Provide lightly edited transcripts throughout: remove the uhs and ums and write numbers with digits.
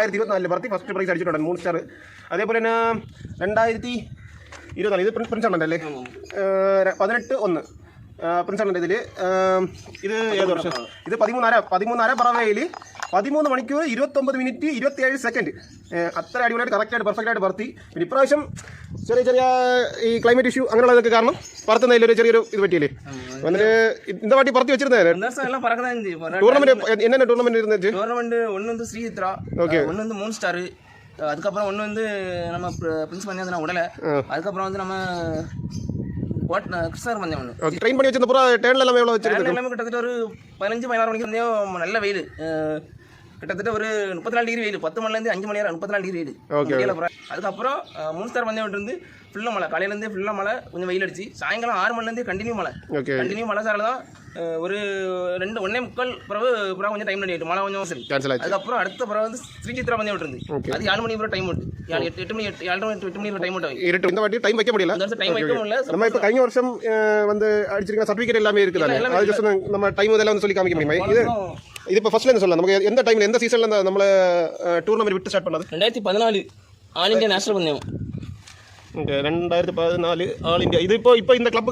2024 പറത്തി first prize അടിച്ചിട്ടുണ്ട് 3 star. അതേപോലെ തന്നെ 2024 ഇത് പ്രിൻസ് അല്ലേ 18-1 പ്രിൻസ് അണ്ണൻ്റെ ഇതിൽ ഇത് ഏത് വർഷം ഇത് 13 പറവയിൽ 13 മണിക്കൂർ 29 മിനിറ്റ് 27 സെക്കൻഡ്. അത്ര അടിപൊളിയായിട്ട് കറക്റ്റായിട്ട് പെർഫെക്റ്റായിട്ട് പറത്തി. പിന്നെ ഇപ്രാവശ്യം ചെറിയ ഈ ക്ലൈമറ്റ് ഇഷ്യൂ അങ്ങനെയുള്ളതൊക്കെ കാരണം പറത്തുന്നതിലൊരു ചെറിയൊരു ഇത് പറ്റിയില്ലേ. വന്നിട്ട് இந்த வாட்டி பறத்தி வச்சிருந்தாரு டூர்னமெண்ட். என்னென்ன டூர்னமெண்ட் இருந்துச்சு? டூர்னமெண்ட் ஒன்று வந்து ஸ்ரீஹித்ரா, ஒன்று வந்து 3 ஸ்டார், அதுக்கப்புறம் ஒன்று வந்து நம்ம பிரின்ஸ் பண்ணி வந்து உடலை, அதுக்கப்புறம் வந்து நம்ம கிருஷ்ணர் பந்தயம் ஒன்று ட்ரெயின் பண்ணி வச்சிருந்த பூரா டேர்ன்ல எல்லாமே எவ்வளோ வச்சிருந்தது? எல்லாமே கிட்டத்தட்ட ஒரு 15-16 மணிக்கு வந்தேன். நல்ல வெயில், கிட்டத்தட்ட ஒரு 34 டிகிரி வெயில். 10 மணிலேருந்து 5 மணி நேரம் 34 டிகிரி வெயில். அதுக்கப்புறம் 3 ஸ்டார் பந்தயம் இருந்து ஃபுல்லாக மழை. காலையிலேருந்தே ஃபுல்லாக மழை, கொஞ்சம் வெயில் அடிச்சு. சாயங்காலம் 6 மணிலேருந்தே கண்டினியூ மழை. கண்டினியூ மழை சாரில் தான் ஒரு 1:30 பிறகு பூரா கொஞ்சம் டைம் ஆகிட்டு மழை கொஞ்சம் சரி. அதுக்கப்புறம் அடுத்த பிறகு வந்து ஸ்ரீசித்ரா பந்தயம் விட்டுருந்து அது 7 மணி வரை டைம் விட்டு 8 மணி டைம் விட்டு இருட்டு. இந்த வாட்டி டைம் வைக்க முடியல. டைம் வைக்க முடியல. நம்ம இப்போ കഴിഞ്ഞ வருஷம் வந்து அடிச்சிருக்க சர்டிஃபிகேட் எல்லாமே இருக்குதானே, அது ஜஸ்ட் நம்ம டைம் இதெல்லாம் வந்து சொல்லி காமிக்க முடியுமா? இது இப்போ ஃபர்ஸ்ட்ல இருந்து சொல்லலாம். நமக்கு எந்த டைம்ல எந்த சீசன்ல நம்மள டூர்னமெண்ட் விட்டு ஸ்டார்ட் பண்ணது? 2014 ஆல் இந்தியா நேஷனல் பந்தயம். 2014 ஆல் இந்தியா. இது இப்போ இந்த கிளப்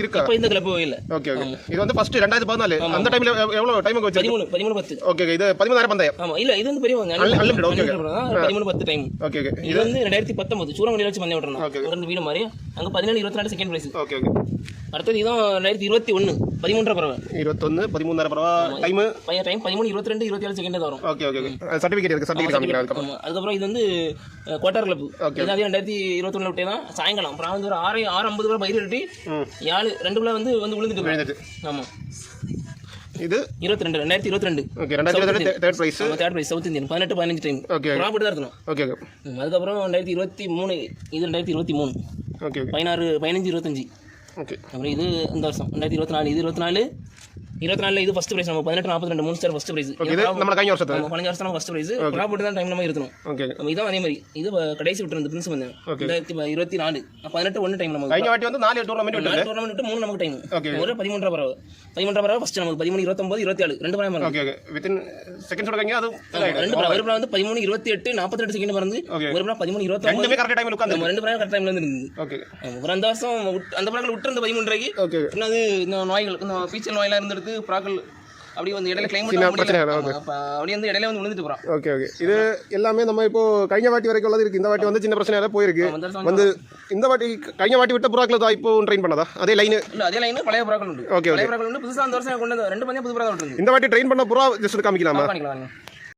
இருக்கா? இப்போ இந்த கிளப் இல்ல. Okay okay. இது வந்து ஃபர்ஸ்ட் 2014 அந்த டைம்ல எவ்வளவு டைமுக்கு வச்சு? 13-10. Okay okay. இது 13 பந்தயம். ஆமா இல்ல இது வந்து பெரிய unlimited. Okay okay. 13-10 time. Okay okay. இது வந்து 2019 சூரமணில வச்சு பந்தயம் விட்டுறோம். ஒரு வீடு மாதிரி அங்க 17-24 செகண்ட் பிரைஸ். Okay okay. அடுத்து இதுவும் 2021 13 பரவ 21 13 பரவ டைம் 13-22 27 செகண்ட் தான் வரும். Okay okay. சர்டிஃபிகேட் இருக்கு. சர்டிஃபிகேட் காமிக்கிறேன். அதுக்கப்புறம் இது வந்து குவார்ட்டர் கிளப். இது 2021 விட்டே தான் சாயங்காலம் அப்புறம் வந்து ஒரு 6:50 வரை பயிர் கட்டி 2 வந்து விழுந்துட்டு. ஆமா இது 2022 okay. 2022 third prize. Third prize south Indian 18-15 time. Okay. Profit தான் இருக்கணும். Okay okay. அதுக்கப்புறம் 2023 இது 2023 ஓகே ஓகே. 15-25 ஓகே. அப்புறம் இது இந்த வருஷம் 2024 இது 24 இது ஃபர்ஸ்ட் பிரைஸ். நம்ம 18-42 3 ஸ்டார் ஃபர்ஸ்ட் பிரைஸ். இது நம்ம കഴിഞ്ഞ வருஷத்துல 15 வருஷம் ஃபர்ஸ்ட் பிரைஸ். ப்ராஃபிட் தான் டைம் நம்ம இருக்கணும். ஓகே. இதான் அதே மாதிரி இது கடைசி விட்டுருந்து பிரின்ஸ் வந்தேன் 2024 18-1 டைம் நம்ம കഴിഞ്ഞ வாட்டி வந்து 4 டூர்னமெண்ட் விட்டு 3 நமக்கு டைம். ஒரு 13 பரவ ஃபர்ஸ்ட் நமக்கு 13 29 27 2 பரவ. Okay okay. வித்தின் செகண்ட்ஸ் ஓடங்க அது ரெண்டு பரவ. ஒரு பரவ வந்து 13 28 48 செகண்ட் பறந்து. ஒரு பரவ 13 29 ரெண்டுமே கரெக்ட் டைம்ல உட்கார்ந்து. நம்ம ரெண்டு பரவ கரெக்ட் டைம்ல இருந்து. ஓகே. ஒரு அந்த வருஷம் அந்த பரவ விட்டுருந்து 13 ரூபாய்க்கு. ஓகே. இன்னது இந்த நோய்கள் இந்த பீச்சல் நோயெல்லாம் இருந்திருக்கு ப்ராக்கள் அப்படி வந்து இடையில கிளைமேட் அப்படியே வந்து இடையில வந்து விழுந்துட்டு போறான். Okay okay. இது எல்லாமே நம்ம இப்போ കഴിഞ്ഞ வாட்டி வரைக்கும் உள்ளது இருக்கு. இந்த வாட்டி வந்து சின்ன பிரச்சனை எல்லாம் போயிருக்கு. வந்து இந்த வாட்டி കഴിഞ്ഞ வாட்டி விட்ட புறாக்கள் தான் இப்போ ட்ரெயின் பண்ணதா? அதே லைன் இல்ல அதே லைன் பழைய புறாக்கள் உண்டு. ஓகே. பழைய புறாக்கள் உண்டு. புதுசா அந்த வருஷம் கொண்டு வந்து 2 பந்தயம் புது புறா விட்டுருக்கு. இந்த வாட்டி ட்ரெயின் பண்ண புறா ஜஸ்ட் காமிக்கலாமா? காமிக்கலாம்.